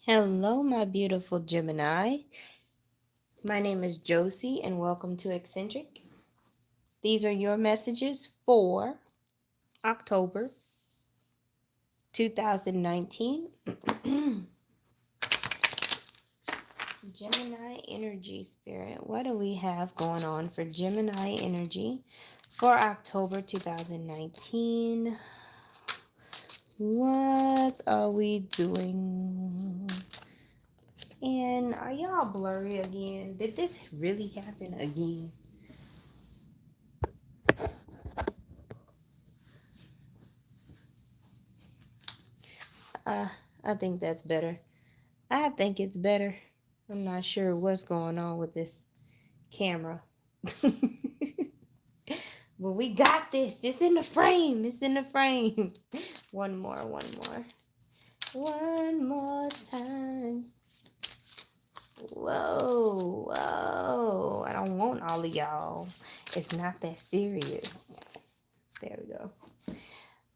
Hello, my beautiful Gemini. My name is Josie, and welcome to Eccentric. These are your messages for October 2019. Gemini energy spirit. What do we have going on for Gemini energy for October 2019? What are we doing? And are y'all blurry again? Did this really happen again? Uh, I think that's better. I think it's better. I'm not sure what's going on with this camera. But we got this. It's in the frame. It's in the frame. One more, one more. One more time. Whoa, whoa. I don't want all of y'all. It's not that serious. There we go.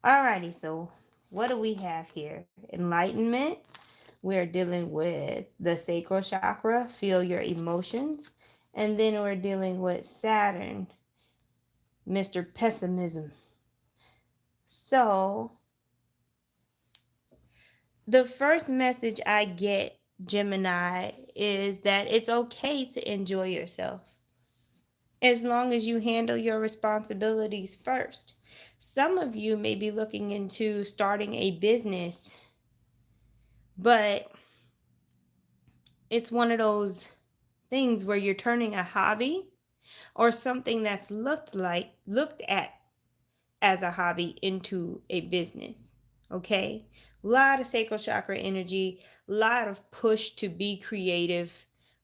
Alrighty, so what do we have here? Enlightenment. We're dealing with the sacral chakra, feel your emotions. And then we're dealing with Saturn, Mr. Pessimism. So, the first message I get, Gemini, is that it's okay to enjoy yourself as long as you handle your responsibilities first. Some of you may be looking into starting a business, but it's one of those things where you're turning a hobby or something that's looked at as a hobby into a business. Okay? A lot of sacral chakra energy, a lot of push to be creative,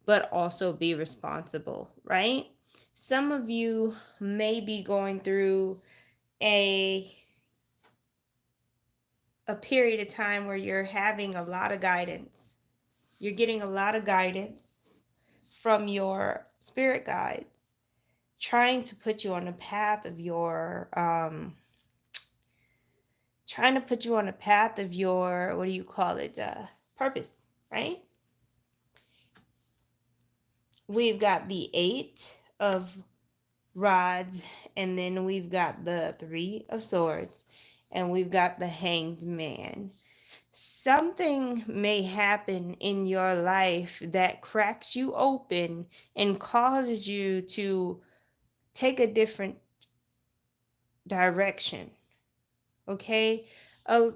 but also be responsible, right? Some of you may be going through a a period of time where you're having a lot of guidance. You're getting a lot of guidance from your spirit guides, trying to put you on the path of your what do you call it, purpose, right? We've got the 8 of rods, and then we've got the 3 of swords, and we've got the hanged man. Something may happen in your life that cracks you open and causes you to take a different direction. Okay?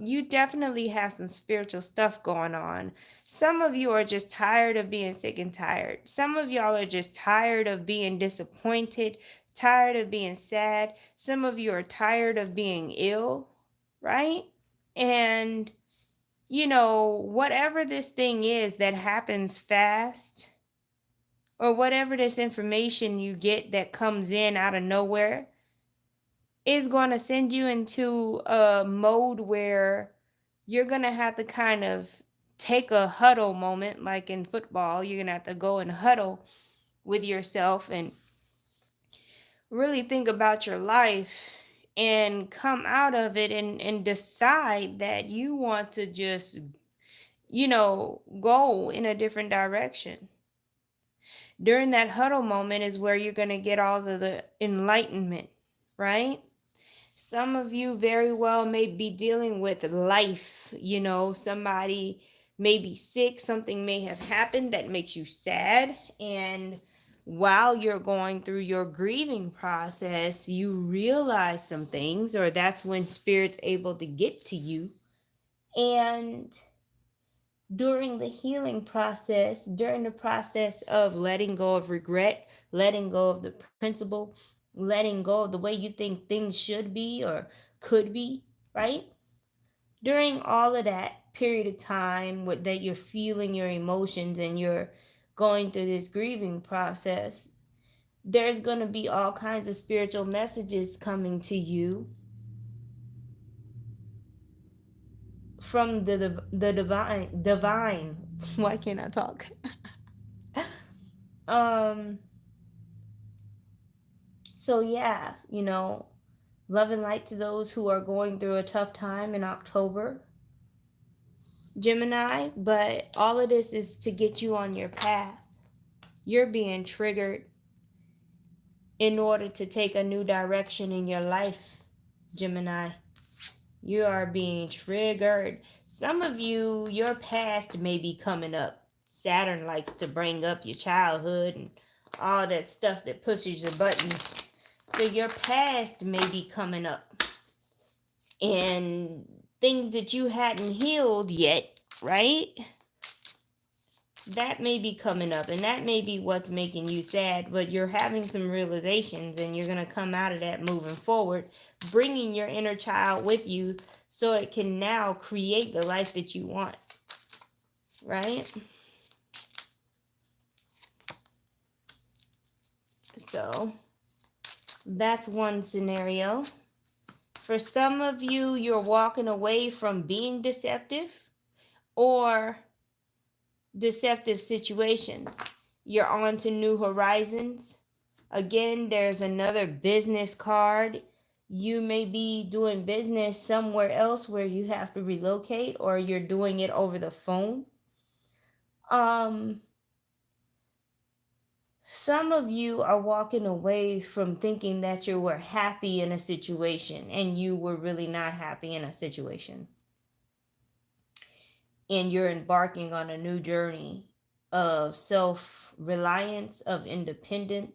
You definitely have some spiritual stuff going on. Some of you are just tired of being sick and tired. Some of y'all are just tired of being disappointed, tired of being sad. Some of you are tired of being ill, right? And, whatever this thing is that happens fast, or whatever this information you get that comes in out of nowhere, is going to send you into a mode where you're going to have to kind of take a huddle moment, like in football. You're going to have to go and huddle with yourself and really think about your life and come out of it and decide that you want to just, go in a different direction. During that huddle moment is where you're going to get all of the enlightenment, right? Some of you very well may be dealing with life. Somebody may be sick, something may have happened that makes you sad. And while you're going through your grieving process, you realize some things, or that's when spirit's able to get to you. And during the healing process, during the process of letting go of regret, letting go of the principle, letting go of the way you think things should be or could be, right? During all of that period of time that you're feeling your emotions and you're going through this grieving process, there's going to be all kinds of spiritual messages coming to you from the divine. Why can't I talk? um So, yeah, love and light to those who are going through a tough time in October. Gemini, but all of this is to get you on your path. You're being triggered in order to take a new direction in your life, Gemini. You are being triggered. Some of you, your past may be coming up. Saturn likes to bring up your childhood and all that stuff that pushes your buttons. So your past may be coming up. And things that you hadn't healed yet, right? That may be coming up, and that may be what's making you sad, but you're having some realizations, and you're going to come out of that moving forward, bringing your inner child with you so it can now create the life that you want, right? So that's one scenario. For some of you, you're walking away from being deceptive or deceptive situations. You're on to new horizons. Again, there's another business card. You may be doing business somewhere else where you have to relocate, or you're doing it over the phone. Some of you are walking away from thinking that you were happy in a situation and you were really not happy in a situation. And you're embarking on a new journey of self-reliance, of independence.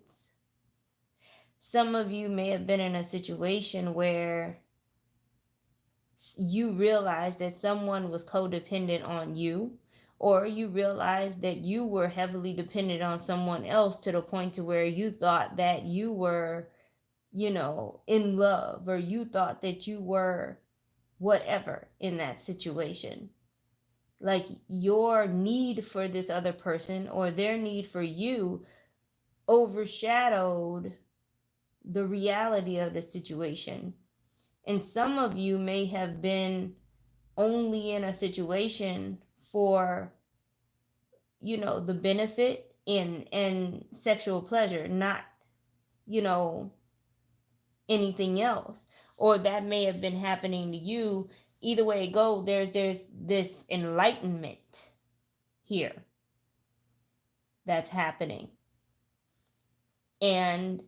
Some of you may have been in a situation where you realized that someone was codependent on you, or you realized that you were heavily dependent on someone else to the point to where you thought that you were, in love, or you thought that you were whatever in that situation. Like your need for this other person or their need for you overshadowed the reality of the situation. And some of you may have been only in a situation for, the benefit and sexual pleasure, not, anything else. Or that may have been happening to you. Either way it goes, there's this enlightenment here that's happening. And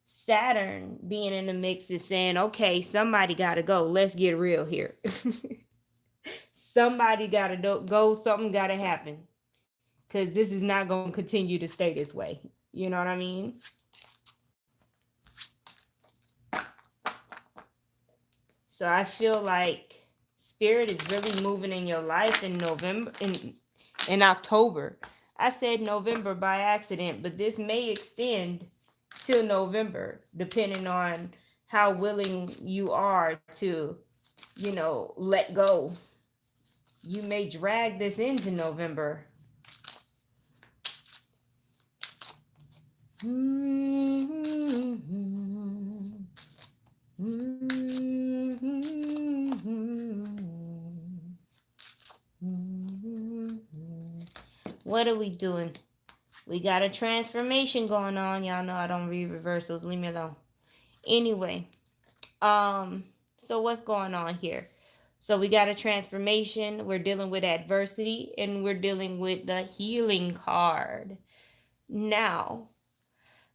Saturn being in the mix is saying, okay, somebody got to go. Let's get real here. Somebody got to go. Something got to happen. Because this is not going to continue to stay this way. You know what I mean? So I feel like Spirit is really moving in your life in November, in October. I said November by accident, but this may extend till November, depending on how willing you are to, let go. You may drag this into November. What are we doing? We got a transformation going on. Y'all know I don't read reversals. Leave me alone. Anyway, so what's going on here? So we got a transformation. We're dealing with adversity, and we're dealing with the healing card. Now,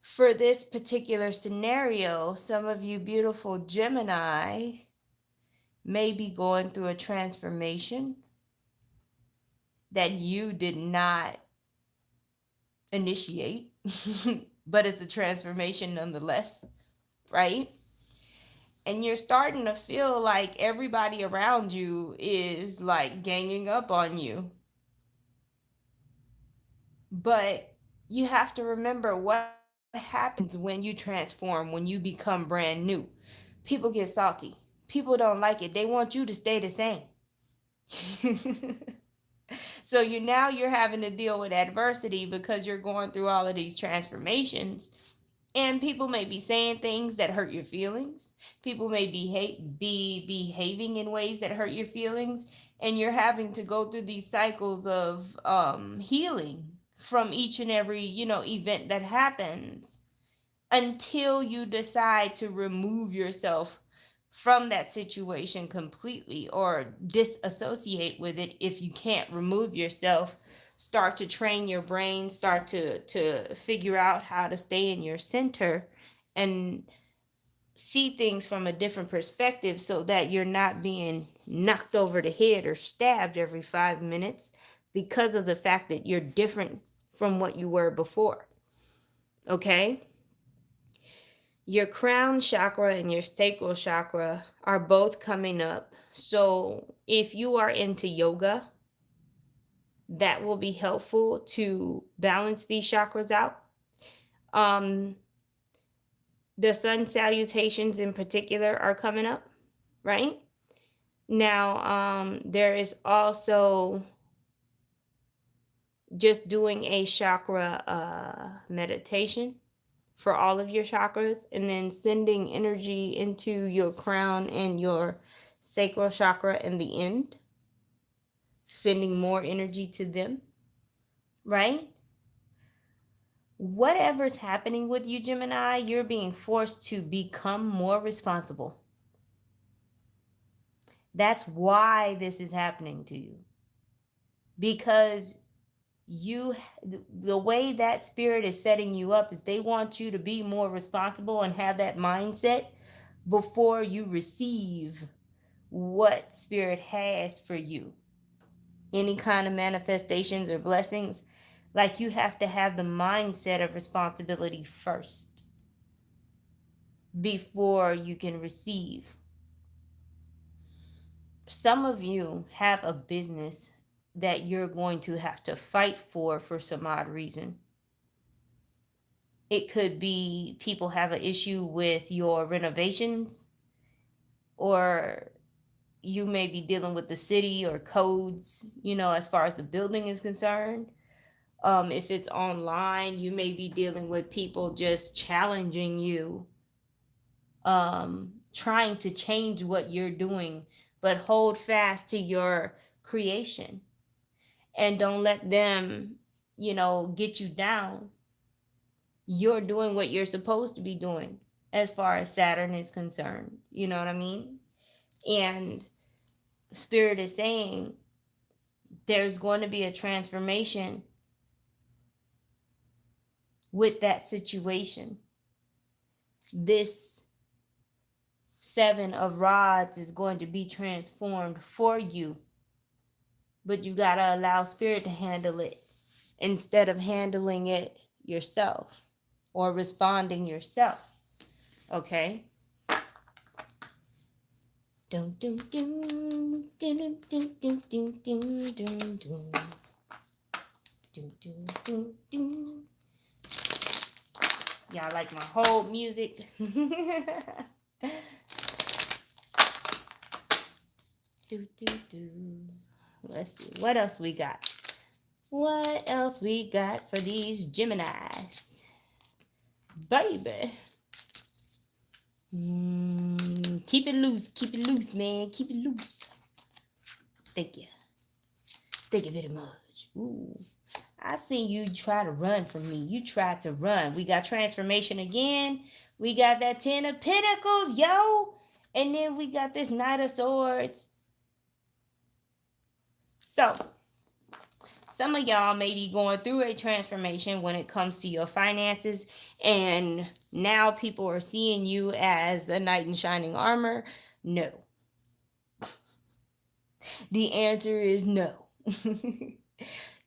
for this particular scenario, some of you beautiful Gemini may be going through a transformation that you did not initiate, but it's a transformation nonetheless, right? And you're starting to feel like everybody around you is like ganging up on you. But you have to remember what happens when you transform, when you become brand new. People get salty. People don't like it. They want you to stay the same. So you're having to deal with adversity because you're going through all of these transformations. And people may be saying things that hurt your feelings. People may be behaving in ways that hurt your feelings. And you're having to go through these cycles of healing from each and every, event that happens until you decide to remove yourself from that situation completely, or disassociate with it if you can't remove yourself. Start to train your brain, start to figure out how to stay in your center and see things from a different perspective, so that you're not being knocked over the head or stabbed every 5 minutes because of the fact that you're different from what you were before. Okay? Your crown chakra and your sacral chakra are both coming up. So if you are into yoga, that will be helpful to balance these chakras out. Um, the sun salutations in particular are coming up, right? Now, there is also just doing a chakra meditation for all of your chakras, and then sending energy into your crown and your sacral chakra in the end, sending more energy to them, right? Whatever's happening with you, Gemini, you're being forced to become more responsible. That's why this is happening to you. Because the way that spirit is setting you up is they want you to be more responsible and have that mindset before you receive what spirit has for you. Any kind of manifestations or blessings, like, you have to have the mindset of responsibility first before you can receive. Some of you have a business that you're going to have to fight for some odd reason. It could be people have an issue with your renovations, or you may be dealing with the city or codes, as far as the building is concerned. If it's online, you may be dealing with people just challenging you, trying to change what you're doing, but hold fast to your creation and don't let them, get you down. You're doing what you're supposed to be doing as far as Saturn is concerned. You know what I mean? And Spirit is saying there's going to be a transformation with that situation. This 7 of Rods is going to be transformed for you, but you got to allow Spirit to handle it instead of handling it yourself or responding yourself. Okay? Dun, dun, dun, dun, dun, dun, dun, dun, dun, dun, dun. Dun, dun, dun, dun. Y'all like my whole music? Do, do, do. Let's see. What else we got? What else we got for these Geminis? Baby. Keep it loose. Keep it loose, man. Keep it loose. Thank you. Thank you very much. Ooh. I seen you try to run from me. You tried to run. We got transformation again. We got that 10 of Pentacles, yo. And then we got this Knight of Swords. So, some of y'all may be going through a transformation when it comes to your finances. And now people are seeing you as the knight in shining armor. No. The answer is no.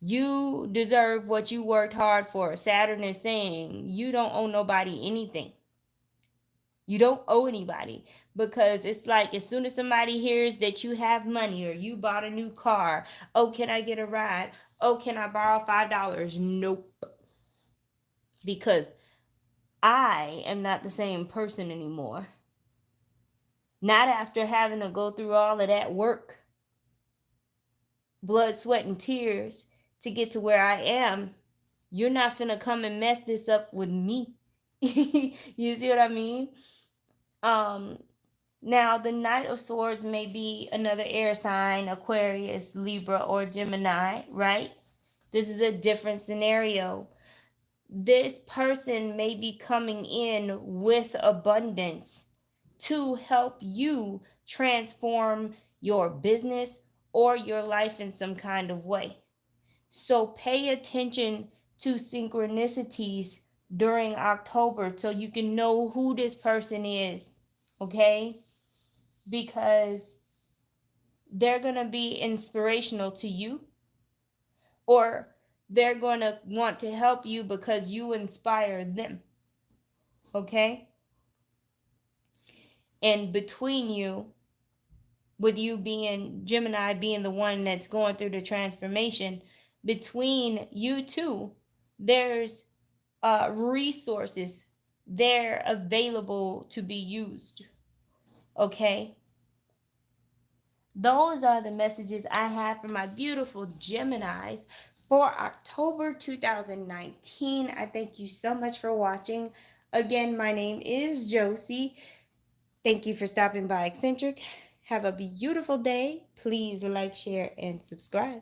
You deserve what you worked hard for. Saturn is saying you don't owe nobody anything. You don't owe anybody, because it's like as soon as somebody hears that you have money or you bought a new car, oh, can I get a ride? Oh, can I borrow $5? Nope. Because I am not the same person anymore. Not after having to go through all of that work, blood, sweat, and tears to get to where I am. You're not finna come and mess this up with me. You see what I mean? Now the Knight of Swords may be another air sign, Aquarius, Libra, or Gemini, right? This is a different scenario. This person may be coming in with abundance to help you transform your business or your life in some kind of way. So pay attention to synchronicities during October so you can know who this person is, okay? Because they're going to be inspirational to you, or they're going to want to help you because you inspire them, okay? And between you, with you being Gemini, being the one that's going through the transformation, between you two, there's resources there available to be used. Okay? Those are the messages I have for my beautiful Geminis for October 2019. I thank you so much for watching. Again, my name is Josie. Thank you for stopping by Eccentric. Have a beautiful day. Please like, share, and subscribe.